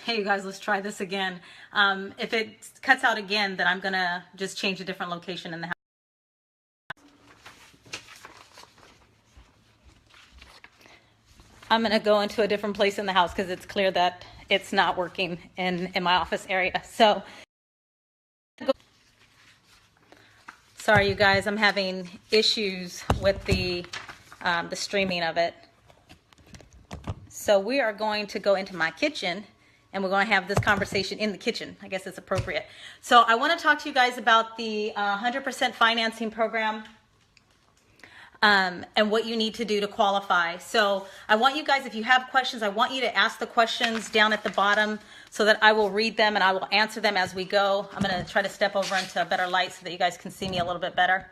Hey, you guys, let's try this again. If it cuts out again, then I'm gonna just change a different location in the house. I'm gonna go into a different place in the house because it's clear that it's not working in my office area. So, sorry, you guys, I'm having issues with the streaming of it. So we are going to go into my kitchen and we're going to have this conversation in the kitchen. I guess it's appropriate. So I want to talk to you guys about the 100% financing program and what you need to do to qualify. So I want you guys, if you have questions, I want you to ask the questions down at the bottom so that I will read them and I will answer them as we go. I'm going to try to step over into a better light so that you guys can see me a little bit better.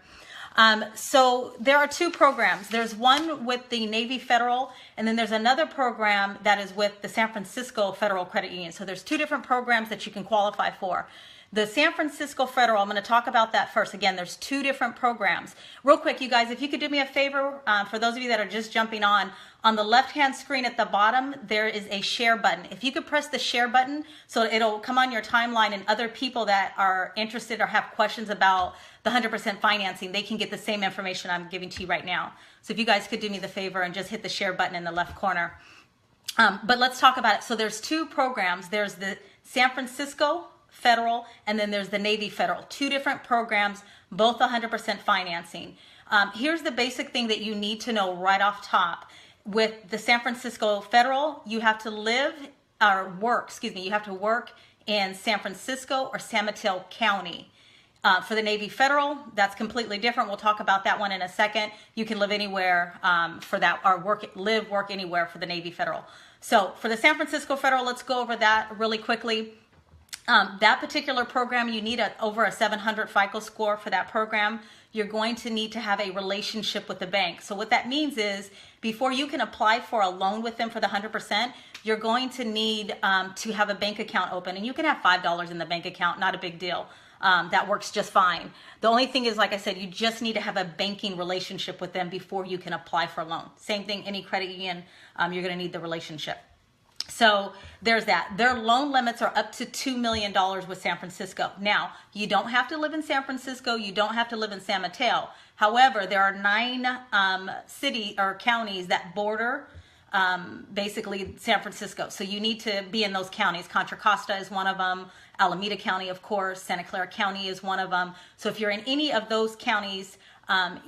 So there are two programs. There's one with the Navy Federal, and then there's another program that is with the San Francisco Federal Credit Union. So there's two different programs that you can qualify for. The San Francisco Federal, I'm going to talk about that first. Again, there's two different programs. Real quick, you guys, if you could do me a favor, for those of you that are just jumping on the left-hand screen at the bottom, there is a share button. If you could press the share button, so it'll come on your timeline and other people that are interested or have questions about the 100% financing, they can get the same information I'm giving to you right now. So if you guys could do me the favor and just hit the share button in the left corner. But let's talk about it. So there's two programs. There's the San Francisco Federal, and then there's the Navy Federal. Two different programs, both 100% financing. Here's the basic thing that you need to know right off top. With the San Francisco Federal, you have to you have to work in San Francisco or San Mateo County. For the Navy Federal, that's completely different. We'll talk about that one in a second. You can live anywhere for that, or work anywhere for the Navy Federal. So for the San Francisco Federal, let's go over that really quickly. That particular program, you need over a 700 FICO score for that program. You're going to need to have a relationship with the bank. So what that means is before you can apply for a loan with them for the 100%, you're going to need to have a bank account open. And you can have $5 in the bank account, not a big deal. That works just fine. The only thing is, like I said, you just need to have a banking relationship with them before you can apply for a loan. Same thing, any credit union, you're going to need the relationship. So there's that. Their loan limits are up to $2 million with San Francisco. Now, you don't have to live in San Francisco. You don't have to live in San Mateo. However, there are 9 city or counties that border basically San Francisco. So you need to be in those counties. Contra Costa is one of them. Alameda County, of course. Santa Clara County is one of them. So if you're in any of those counties,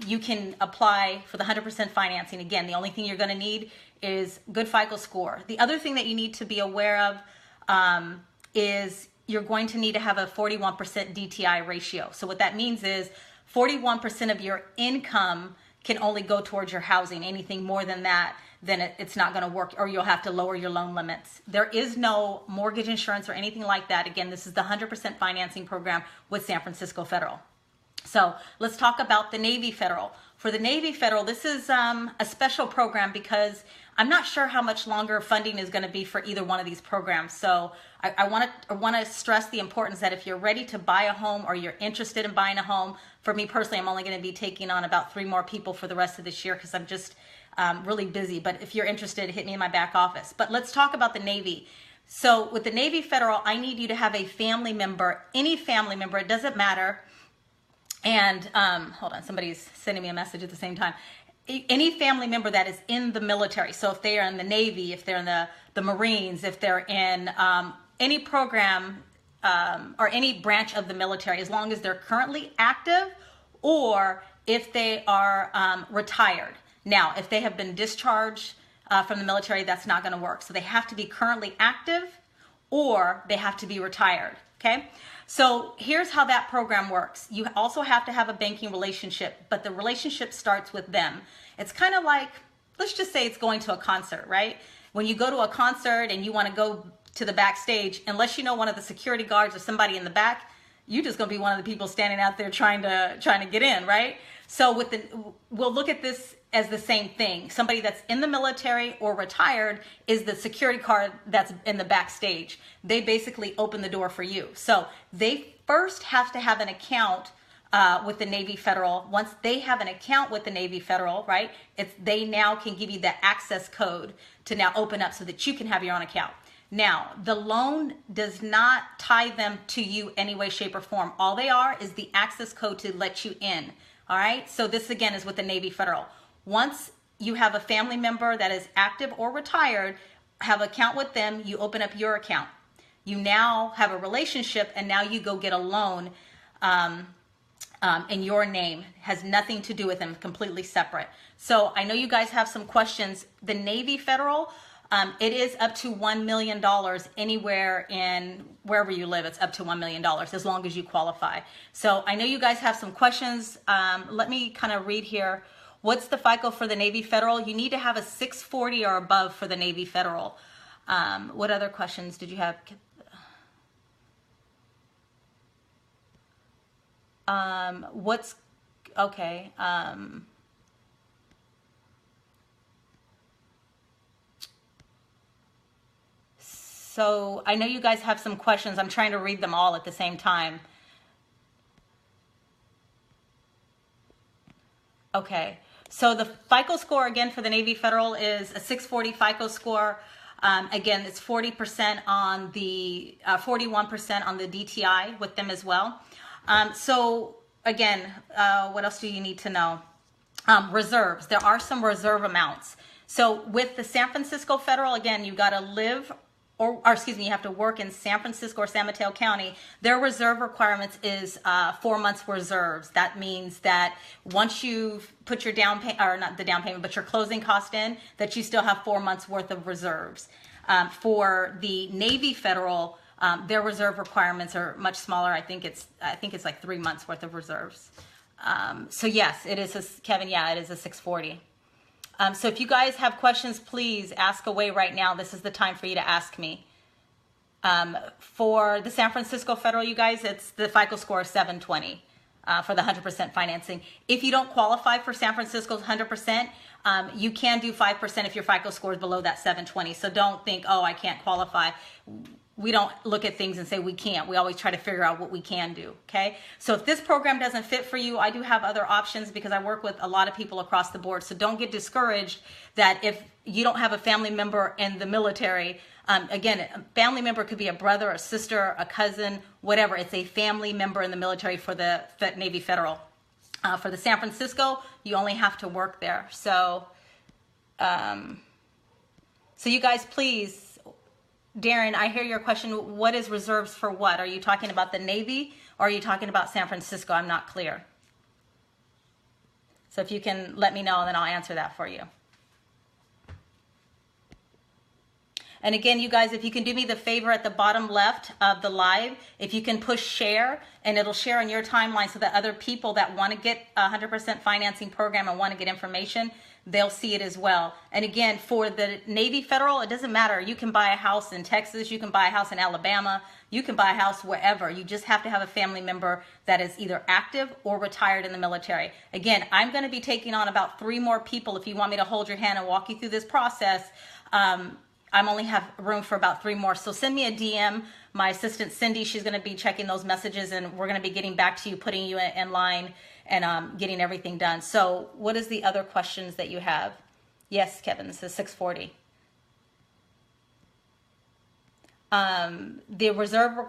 you can apply for the 100% financing. Again, the only thing you're going to need is good FICO score. The other thing that you need to be aware of is you're going to need to have a 41% DTI ratio. So what that means is 41% of your income can only go towards your housing. Anything more than that, then it's not going to work, or you'll have to lower your loan limits. There is no mortgage insurance or anything like that. Again, this is the 100% financing program with San Francisco Federal. So let's talk about the Navy Federal. For the Navy Federal, this is a special program because I'm not sure how much longer funding is going to be for either one of these programs. So I want to stress the importance that if you're ready to buy a home or you're interested in buying a home, for me personally, I'm only going to be taking on about 3 more people for the rest of this year because I'm just really busy. But if you're interested, hit me in my back office. But let's talk about the Navy. So with the Navy Federal, I need you to have a family member, any family member, it doesn't matter. And hold on, somebody's sending me a message at the same time. Any family member that is in the military. So if they are in the Navy, if they're in the Marines, if they're in any program or any branch of the military, as long as they're currently active or if they are retired. Now, if they have been discharged from the military, that's not going to work. So they have to be currently active or they have to be retired. Okay. So here's how that program works. You also have to have a banking relationship, but the relationship starts with them. It's kind of like, let's just say it's going to a concert, right? When you go to a concert and you want to go to the backstage, unless you know one of the security guards or somebody in the back, you're just going to be one of the people standing out there trying to get in, right? So we'll look at this as the same thing. Somebody that's in the military or retired is the security guard that's in the backstage. They basically open the door for you. So they first have to have an account with the Navy Federal. Once they have an account with the Navy Federal, right, they now can give you the access code to now open up so that you can have your own account. Now, the loan does not tie them to you any way, shape, or form. All they are is the access code to let you in. All right. So this again is with the Navy Federal. Once you have a family member that is active or retired, have an account with them, you open up your account. You now have a relationship, and now you go get a loan in your name. Has nothing to do with them, completely separate. So I know you guys have some questions. The Navy Federal, it is up to $1 million anywhere in wherever you live. It's up to $1 million as long as you qualify. So I know you guys have some questions. Let me kind of read here. What's the FICO for the Navy Federal? You need to have a 640 or above for the Navy Federal. What other questions did you have? What's okay? So I know you guys have some questions. I'm trying to read them all at the same time. Okay. So the FICO score again for the Navy Federal is a 640 FICO score. Again, it's 40% on the 41% on the DTI with them as well. So again, what else do you need to know? Reserves. There are some reserve amounts. So with the San Francisco Federal, again, you got to live or excuse me, you have to work in San Francisco or San Mateo County. Their reserve requirements is 4 months reserves. That means that once you've put your down payment, or not the down payment, but your closing cost in, that you still have 4 months worth of reserves. For the Navy Federal, their reserve requirements are much smaller. I think it's like 3 months worth of reserves. So yes, it is Kevin. Yeah, it is a 640. So if you guys have questions, please ask away right now. This is the time for you to ask me. For the San Francisco Federal, you guys, it's the FICO score is 720 for the 100% financing. If you don't qualify for San Francisco's 100%, you can do 5% if your FICO score is below that 720. So don't think, oh, I can't qualify. We don't look at things and say we can't. We always try to figure out what we can do, okay? So if this program doesn't fit for you, I do have other options because I work with a lot of people across the board. So don't get discouraged that if you don't have a family member in the military, again, a family member could be a brother, a sister, a cousin, whatever. It's a family member in the military for the Navy Federal. For the San Francisco, you only have to work there. So, so you guys, please, Darren, I hear your question. What is reserves for what? Are you talking about the Navy or are you talking about San Francisco? I'm not clear. So if you can let me know, then I'll answer that for you. And again, you guys, if you can do me the favor at the bottom left of the live, if you can push share, and it'll share on your timeline so that other people that want to get a 100% financing program and want to get information, they'll see it as well. And again, for the Navy Federal, it doesn't matter. You can buy a house in Texas, you can buy a house in Alabama, you can buy a house wherever. You just have to have a family member that is either active or retired in the military. Again, I'm going to be taking on about 3 more people if you want me to hold your hand and walk you through this process. I only have room for about 3 more. So send me a DM. My assistant Cindy, she's going to be checking those messages, and we're going to be getting back to you, putting you in line, and getting everything done. So what is the other questions that you have? Yes, Kevin, this is 640. The reserve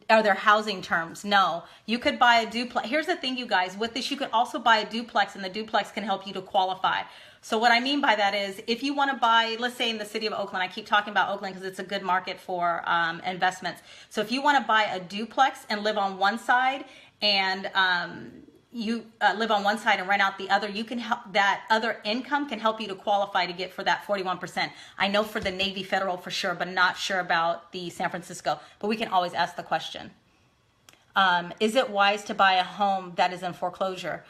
are there housing terms? No. You could buy a duplex. Here's the thing, you guys. With this, you could also buy a duplex, and the duplex can help you to qualify. So what I mean by that is if you want to buy, let's say in the city of Oakland, I keep talking about Oakland because it's a good market for investments. So if you want to buy a duplex and live on one side and you live on one side and rent out the other, you can help, that other income can help you to qualify to get for that 41%. I know for the Navy Federal for sure, but not sure about the San Francisco, but we can always ask the question. Is it wise to buy a home that is in foreclosure?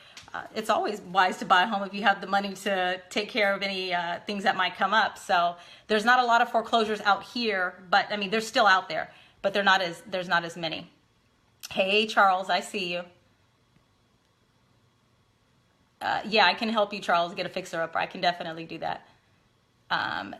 It's always wise to buy a home if you have the money to take care of any things that might come up. So there's not a lot of foreclosures out here, but I mean, they're still out there, but there's not as many. Hey, Charles, I see you. Yeah, I can help you, Charles, get a fixer-upper. I can definitely do that.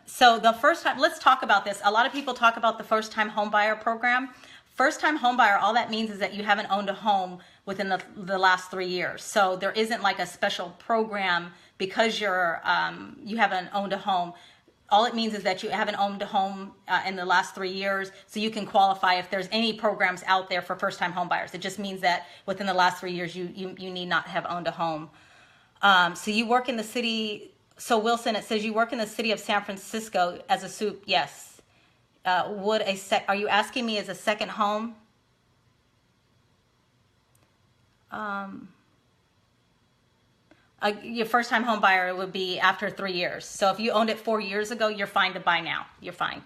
So the first time, let's talk about this. A lot of people talk about the first-time home buyer program. First-time home buyer, all that means is that you haven't owned a home within the last 3 years. So there isn't like a special program because you haven't owned a home. all it means is that you haven't owned a home in the last 3 years, so you can qualify if there's any programs out there for first-time home buyers. It just means that within the last 3 years, you need not have owned a home. So you work in the city. So Wilson, it says you work in the city of San Francisco as a soup. Yes. Are you asking me as a second home? Your first-time home buyer would be after 3 years. So if you owned it 4 years ago, you're fine to buy now. You're fine.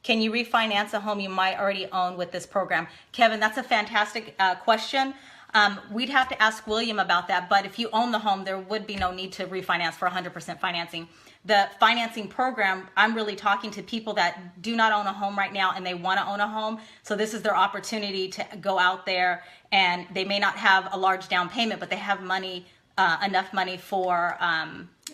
Can you refinance a home you might already own with this program? Kevin, that's a fantastic question. We'd have to ask William about that, but if you own the home, there would be no need to refinance for 100% financing. The financing program, I'm really talking to people that do not own a home right now and they want to own a home. So this is their opportunity to go out there, and they may not have a large down payment, but they have money, enough money for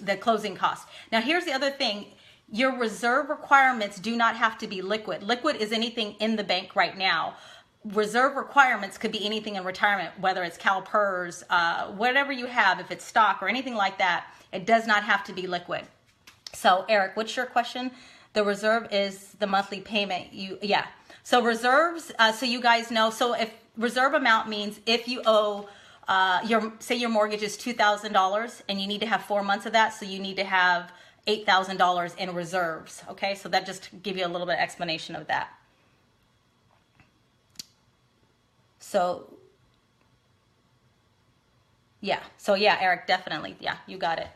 the closing costs. Now, here's the other thing. Your reserve requirements do not have to be liquid. Liquid is anything in the bank right now. Reserve requirements could be anything in retirement, whether it's CalPERS, whatever you have, if it's stock or anything like that. It does not have to be liquid. So Eric, what's your question? The reserve is the monthly payment. Yeah. So reserves, so you guys know, so if reserve amount means if you owe, say your mortgage is $2,000 and you need to have 4 months of that, so you need to have $8,000 in reserves. Okay, so that just give you a little bit of explanation of that. So yeah, Eric, definitely. Yeah, you got it.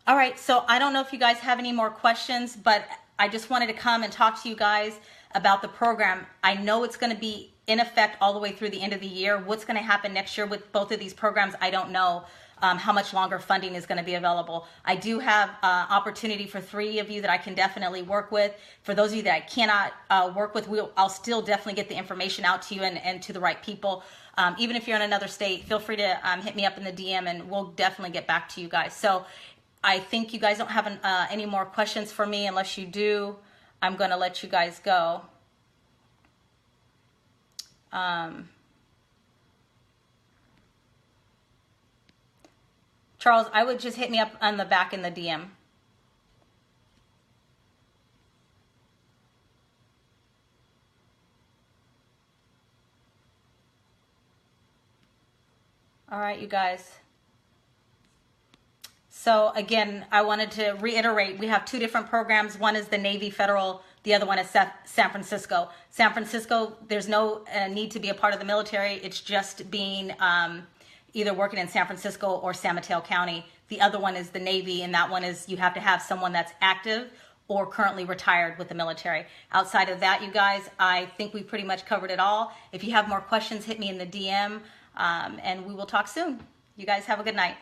All right, so I don't know if you guys have any more questions, but I just wanted to come and talk to you guys about the program. I know it's going to be in effect all the way through the end of the year. What's going to happen next year with both of these programs, I don't know. How much longer funding is going to be available. I do have opportunity for 3 of you that I can definitely work with. For those of you that I cannot work with, I'll still definitely get the information out to you and to the right people. Even if you're in another state, feel free to hit me up in the DM and we'll definitely get back to you guys. So I think you guys don't have any more questions for me. Unless you do, I'm going to let you guys go. Charles, I would just hit me up on the back in the DM. All right, you guys. So again, I wanted to reiterate, we have 2 different programs. One is the Navy Federal, the other one is San Francisco. San Francisco, there's no need to be a part of the military. It's just being either working in San Francisco or San Mateo County. The other one is the Navy, and that one is you have to have someone that's active or currently retired with the military. Outside of that, you guys, I think we pretty much covered it all. If you have more questions, hit me in the DM, and we will talk soon. You guys have a good night.